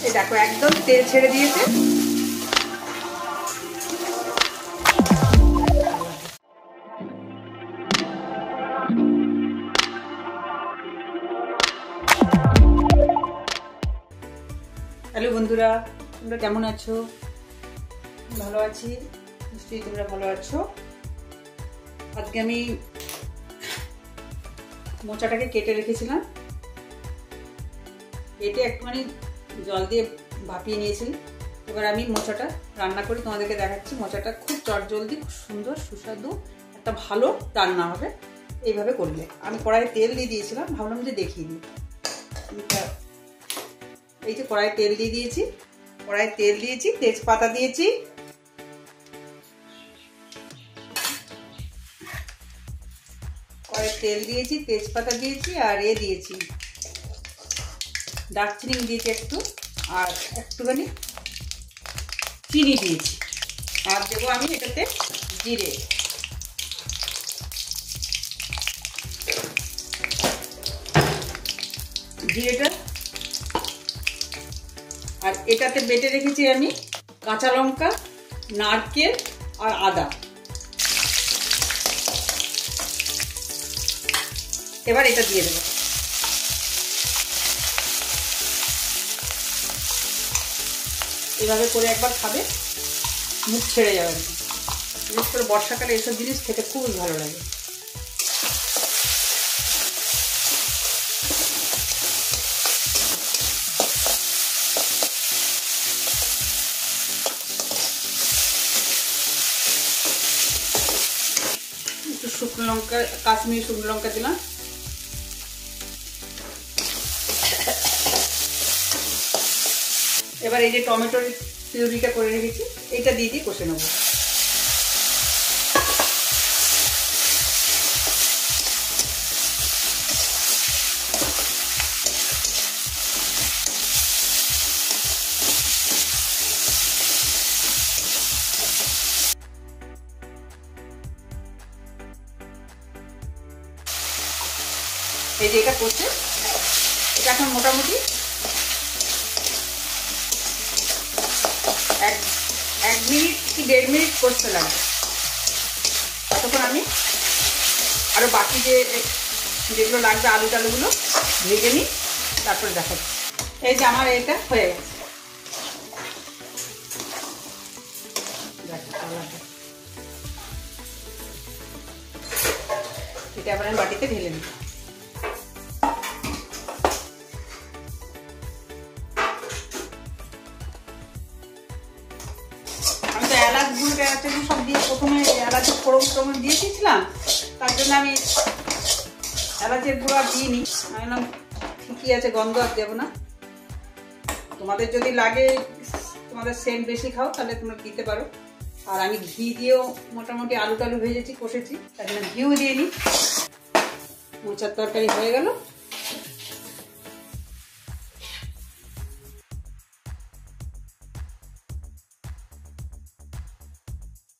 এই দেখো একদম তেল ছেড়ে দিয়েছে। হ্যালো বন্ধুরা, তোমরা কেমন আছো? ভালো আছি, নিশ্চয়ই তোমরা ভালো আছো। আজকে আমি মোচাটাকে কেটে রেখেছিলাম, কেটে একটুখানি জল দিয়ে ভাপিয়ে নিয়েছি। এবার আমি মোচাটা রান্না করে তোমাদেরকে দেখাচ্ছি। মোচাটা খুব চটজলদি, খুব সুন্দর সুস্বাদু একটা ভালো রান্না হবে এইভাবে করলে। আমি কড়াইয়ে তেল দিয়ে দিয়েছিলাম, ভাবলাম যে দেখিয়ে দিই। এই যে কড়াইয়ে তেল দিয়ে দিয়েছি, কড়াইয়ে তেল দিয়েছি, তেজপাতা দিয়েছি, কড়াইয়ে তেল দিয়েছি, তেজপাতা দিয়েছি, আর দিয়েছি দারচিনি দিয়েছি একটু, আর একটুখানি চিনি দিয়েছি, আর দেবো আমি এটাতে জিরে। জিরেটা, আর এটাতে বেটে রেখেছি আমি কাঁচা লঙ্কা, নারকেল আর আদা। এবার এটা দিয়ে দেবো। এভাবে করে একবার খাবে, মুখ ছেড়ে যাবে। বিশেষ করে বর্ষাকালে এসব জিনিস খেতে খুবই ভালো লাগে। একটু শুকনো লঙ্কা, কাশ্মীরি শুকনো লঙ্কা দিলাম। এবার এই যে টমেটোর পিউরিটা করে রেখেছি, এইটা দিয়ে দিয়ে কষে নেব। এই যে এটা কষে, এটা এখন মোটামুটি এক মিনিট কি 1.5 মিনিট কষতে লাগবে। তখন আমি আরো বাকি যেগুলো লাগবে আলু টালুগুলো ভেজে নিই, তারপরে দেখাচ্ছি। এই যে আমার এটা হয়ে গেছে, এটা আবার আমি বাটিতে ঢেলে নিই। এলাচ গুঁড়ো সব দিয়ে প্রথমে এলাচের ফোড়ন দিয়ে দিয়েছিলাম, তার জন্য আমি এলাচের গুঁড়ো আর দিইনি। আমি বললাম ঠিকই আছে, গন্ধ আর দেবো না। তোমাদের যদি লাগে, তোমাদের সেন্ট বেশি খাও, তাহলে তোমরা দিতে পারো। আর আমি ঘি দিয়েও মোটামুটি আলু টালু ভেজেছি, কষেছি, তার জন্য ঘিও দিয়ে নিই। মোচার তরকারি হয়ে গেল।